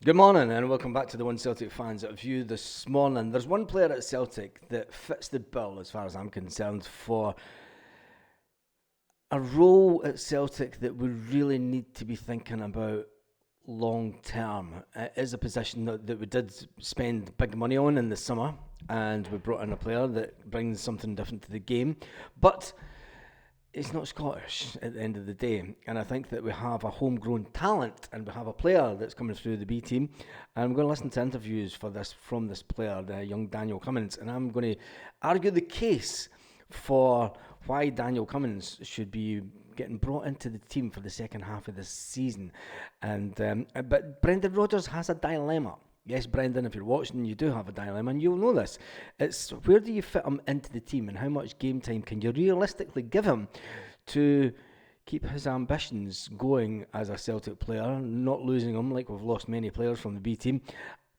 Good morning and welcome back to the One Celtic Fans View this morning. There's one player at Celtic that fits the bill, as far as I'm concerned, for a role at Celtic that we really need to be thinking about long term. It is a position that we did spend big money on in the summer, and we brought in a player that brings something different to the game. But he's not Scottish at the end of the day, and I think that we have a homegrown talent and we have a player that's coming through the B team, and I'm going to listen to interviews from this player, the young Daniel Cummins, and I'm going to argue the case for why Daniel Cummins should be getting brought into the team for the second half of this season. But Brendan Rodgers has a dilemma. Yes, Brendan, if you're watching, you do have a dilemma, and you'll know this. It's where do you fit him into the team, and how much game time can you realistically give him to keep his ambitions going as a Celtic player, not losing him like we've lost many players from the B team,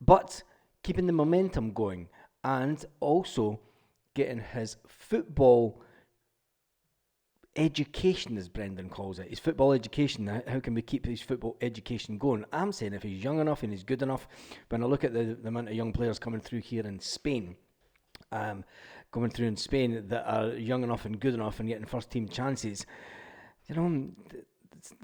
but keeping the momentum going, and also getting his football education, as Brendan calls it, his football education. How can we keep his football education going? I'm saying if he's young enough and he's good enough, when I look at the amount of young players coming through here in Spain, that are young enough and good enough and getting first team chances, the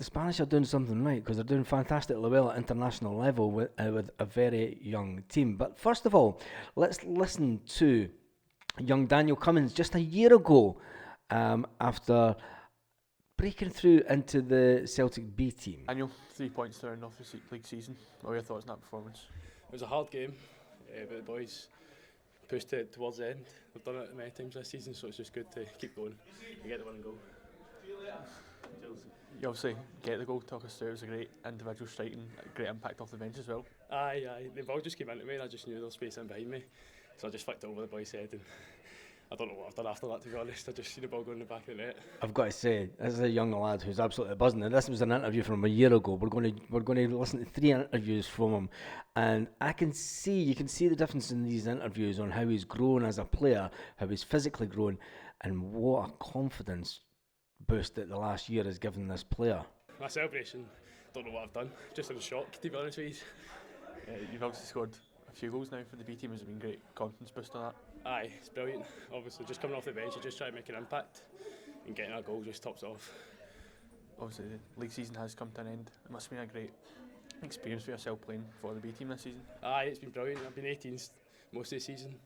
Spanish are doing something right because they're doing fantastically well at international level with a very young team. But first of all, let's listen to young Daniel Cummins just a year ago, after breaking through into the Celtic B team. Daniel, 3 points to round off the league season. What were your thoughts on that performance? It was a hard game, but the boys pushed it towards the end. They've done it many times this season, so it's just good to keep going and get the win and goal. You obviously get the goal, talk us through. It was a great individual striking, a great impact off the bench as well. Aye, the ball just came into me and I just knew there was space in behind me, so I just flicked it over the boy's head, and I don't know what I've done after that, to be honest. I just seen the ball go in the back of the net. I've got to say, this is a young lad who's absolutely buzzing. And this was an interview from a year ago. We're going to listen to 3 interviews from him, and you can see the difference in these interviews on how he's grown as a player, how he's physically grown, and what a confidence boost that the last year has given this player. My celebration, don't know what I've done. Just in shock, to be honest with you. You've obviously scored a few goals now for the B team. Has it been great confidence boost on that? Aye, it's brilliant. Obviously, just coming off the bench, you just try to make an impact, and getting a goal just tops it off. Obviously, the league season has come to an end. It must have been a great experience for yourself playing for the B team this season. Aye, it's been brilliant. I've been 18s most of the season,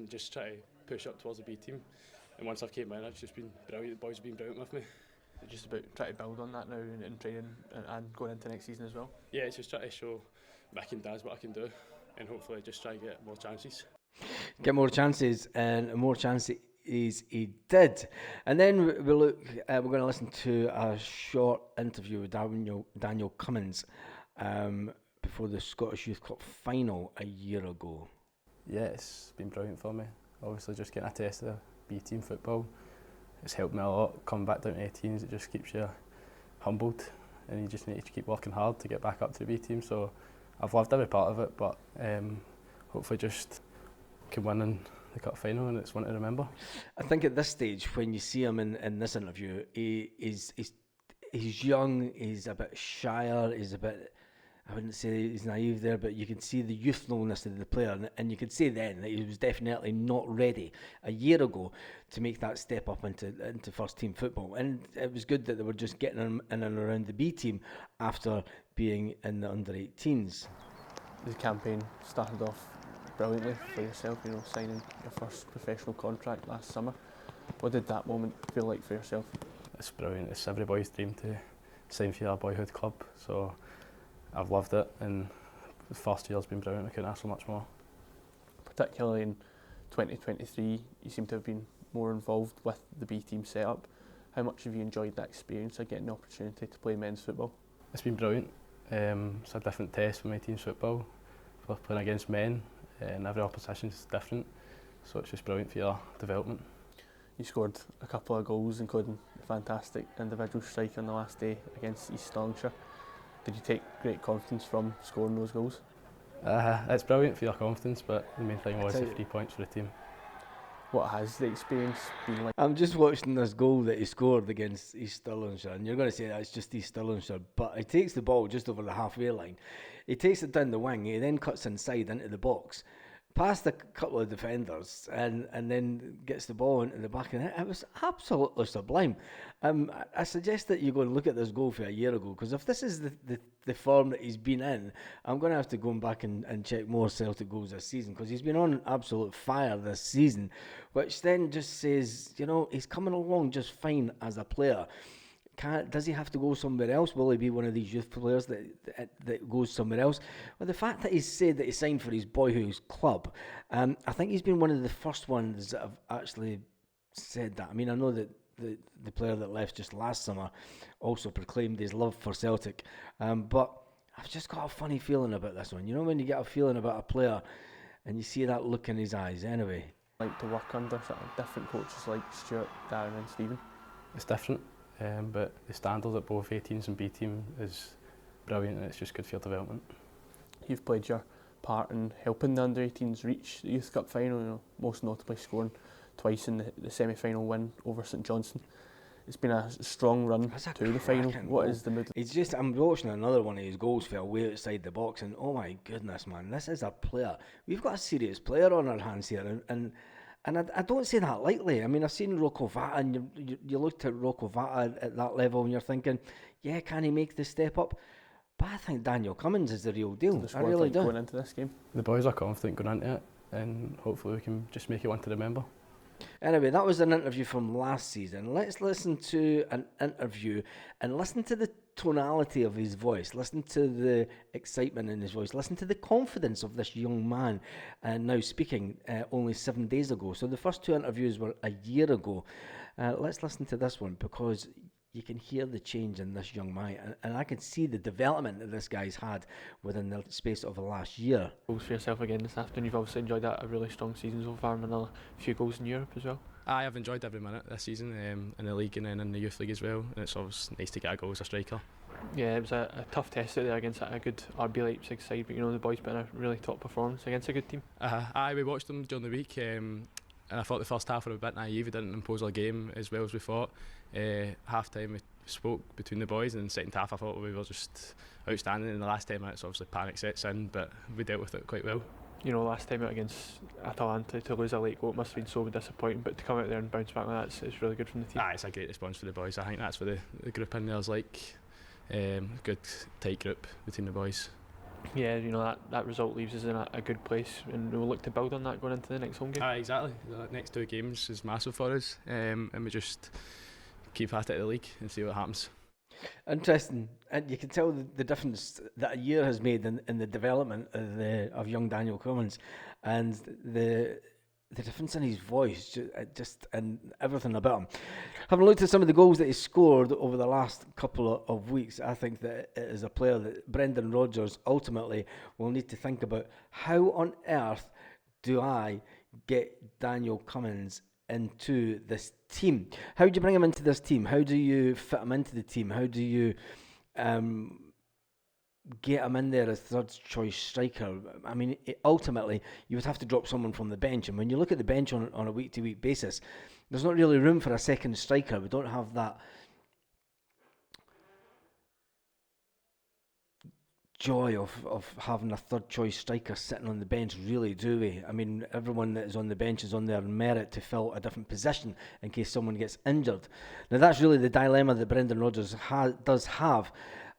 just try to push up towards the B team. And once I've came in, it's just been brilliant. The boys have been brilliant with me. It's just about trying to build on that now in training and going into next season as well. Yeah, it's just trying to show Mick and Daz what I can do, and hopefully just try to get more chances. Get more chances, and more chances he did. And then we're going to listen to a short interview with Daniel Cummins before the Scottish Youth Cup final a year ago. Yeah, it's been brilliant for me. Obviously, just getting a taste of B team football, it's helped me a lot. Coming back down to 18s, it just keeps you humbled, and you just need to keep working hard to get back up to the B team. So I've loved every part of it, but hopefully just can win in the cup final, and it's one to remember. I think at this stage, when you see him in this interview, he's young, he's a bit shyer, he's a bit, I wouldn't say he's naive there, but you can see the youthfulness of the player, and you could say then that he was definitely not ready a year ago to make that step up into first team football. And it was good that they were just getting him in and around the B team after being in the under 18s. The campaign started off brilliantly for yourself, signing your first professional contract last summer. What did that moment feel like for yourself? It's brilliant. It's every boy's dream to sign for your boyhood club. So I've loved it, and the first year's been brilliant. I couldn't ask for much more. Particularly in 2023, you seem to have been more involved with the B team setup. How much have you enjoyed that experience of getting the opportunity to play men's football? It's been brilliant. It's a different test for my team's football. For playing against men, and every opposition is different, so it's just brilliant for your development. You scored a couple of goals, including a fantastic individual strike on the last day against East Stirlingshire. Did you take great confidence from scoring those goals? It's brilliant for your confidence, but the main thing was the 3 points for the team. What has the experience been like? I'm just watching this goal that he scored against East Stirlingshire, and you're going to say that's just East Stirlingshire, but he takes the ball just over the halfway line. He takes it down the wing, he then cuts inside into the box, past a couple of defenders, and then gets the ball into the back of the net. It was absolutely sublime. I suggest that you go and look at this goal for a year ago, because if this is the form that he's been in, I'm going to have to go back and check more Celtic goals this season, because he's been on absolute fire this season, which then just says, he's coming along just fine as a player. Does he have to go somewhere else? Will he be one of these youth players that goes somewhere else? Well, the fact that he's said that he signed for his boyhood club, I think he's been one of the first ones that have actually said that. I mean, I know that the player that left just last summer also proclaimed his love for Celtic, but I've just got a funny feeling about this one. When you get a feeling about a player and you see that look in his eyes. Anyway, Like to work under sort of different coaches like Stuart, Darren and Stephen? It's different, but the standard at both A-teams and B-team is brilliant, and it's just good for your development. You've played your part in helping the under-18s reach the Youth Cup final, most notably scoring twice in the semi-final win over St Johnstone. It's been a strong run to the final. What is the mood? I'm watching another one of his goals fell way outside the box, and oh my goodness, man, this is a player. We've got a serious player on our hands here, and I don't say that lightly. I mean, I've seen Rocco Vata, and you looked at Rocco Vata at that level, and you're thinking, yeah, can he make the step up? But I think Daniel Cummins is the real deal. I really do. Going into this game, the boys are confident going into it, and hopefully we can just make it one to remember. Anyway, that was an interview from last season. Let's listen to an interview and listen to the tonality of his voice, listen to the excitement in his voice, listen to the confidence of this young man now speaking only 7 days ago. So the first two interviews were a year ago. Let's listen to this one, because you can hear the change in this young man, and I can see the development that this guy's had within the space of the last year. goals for yourself again this afternoon. You've obviously enjoyed a really strong season so far, and another few goals in Europe as well. I've enjoyed every minute this season in the league and then in the youth league as well, and it's always nice to get a goal as a striker. Yeah, it was a tough test out there against a good RB Leipzig side, but the boys put in a really top performance against a good team. We watched them during the week, and I thought the first half were a bit naive. We didn't impose our game as well as we thought. Half time we spoke between the boys, and in the second half I thought we were just outstanding. In the last 10 minutes obviously panic sets in, but we dealt with it quite well. Last time out against Atalanta, to lose a late goal, it must have been so disappointing, but to come out there and bounce back like that, it's really good from the team. It's a great response for the boys. I think that's what the group in there is like. Good tight group between the boys. Yeah, that result leaves us in a good place, and we'll look to build on that going into the next home game. Exactly. The next two games is massive for us, and we just keep at it at the league and see what happens. Interesting, and you can tell the difference that a year has made in the development of young Daniel Cummins, and the difference in his voice, just and everything about him. Having looked at some of the goals that he scored over the last couple of weeks, I think that it is a player that Brendan Rodgers ultimately will need to think about. How on earth do I get Daniel Cummins into this team? How do you bring him into this team? How do you fit him into the team? How do you get him in there as third choice striker? I mean, ultimately you would have to drop someone from the bench, and when you look at the bench on a week to week basis, there's not really room for a second striker. We don't have that joy of having a third choice striker sitting on the bench, really, do we? I mean, everyone that is on the bench is on their merit to fill a different position in case someone gets injured. Now that's really the dilemma that Brendan Rodgers does have.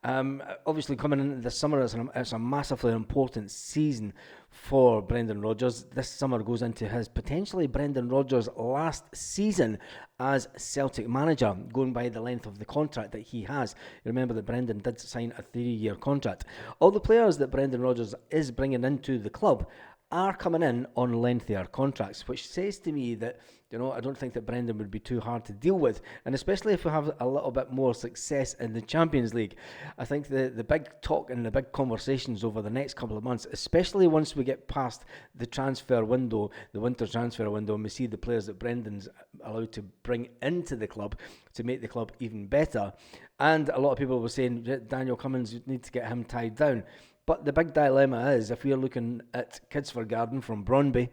Obviously coming into the summer, it's a massively important season for Brendan Rodgers. This summer goes into his potentially Brendan Rodgers' last season as Celtic manager, going by the length of the contract that he has. You remember that Brendan did sign a 3-year contract. All the players that Brendan Rodgers is bringing into the club are coming in on lengthier contracts, which says to me that, I don't think that Brendan would be too hard to deal with, and especially if we have a little bit more success in the Champions League. I think the big talk and the big conversations over the next couple of months, especially once we get past the transfer window, the winter transfer window, and we see the players that Brendan's allowed to bring into the club to make the club even better. And a lot of people were saying Daniel Cummins, you need to get him tied down. But the big dilemma is, if we're looking at Kidsford Garden from Brøndby,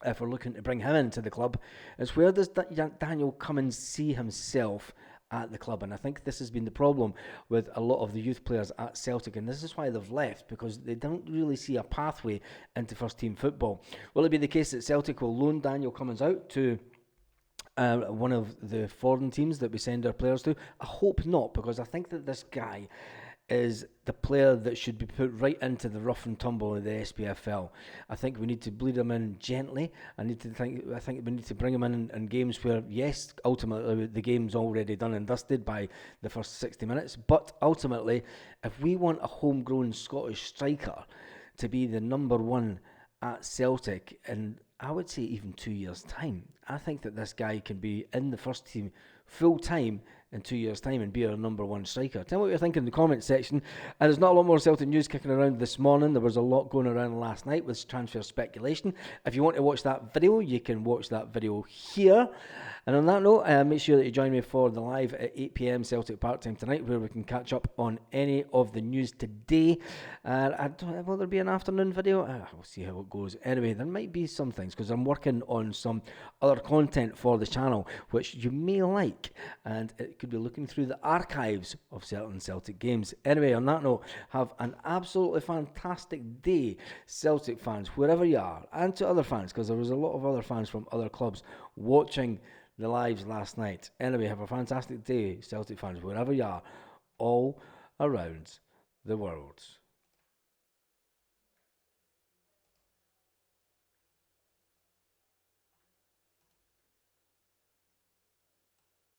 if we're looking to bring him into the club, is where does Daniel Cummins see himself at the club? And I think this has been the problem with a lot of the youth players at Celtic, and this is why they've left, because they don't really see a pathway into first team football. Will it be the case that Celtic will loan Daniel Cummins out to one of the foreign teams that we send our players to? I hope not, because I think that this guy is the player that should be put right into the rough and tumble of the SPFL. I think we need to bleed him in gently. I think we need to bring him in games where, yes, ultimately the game's already done and dusted by the first 60 minutes, but ultimately, if we want a homegrown Scottish striker to be the number one at Celtic, and I would say even 2 years' time, I think that this guy can be in the first team full time in 2 years' time and be our number one striker. Tell me what you're thinking in the comment section. And there's not a lot more Celtic news kicking around this morning. There was a lot going around last night with transfer speculation. If you want to watch that video, you can watch that video here. And on that note, make sure that you join me for the live at 8 p.m. Celtic Park time tonight, where we can catch up on any of the news today. Will there be an afternoon video? We'll see how it goes. Anyway, there might be some things, because I'm working on some other content for the channel, which you may like. And it could be looking through the archives of certain Celtic games. Anyway, on that note, have an absolutely fantastic day, Celtic fans, wherever you are, and to other fans, because there was a lot of other fans from other clubs watching the lives last night. Anyway, have a fantastic day, Celtic fans, wherever you are, all around the world.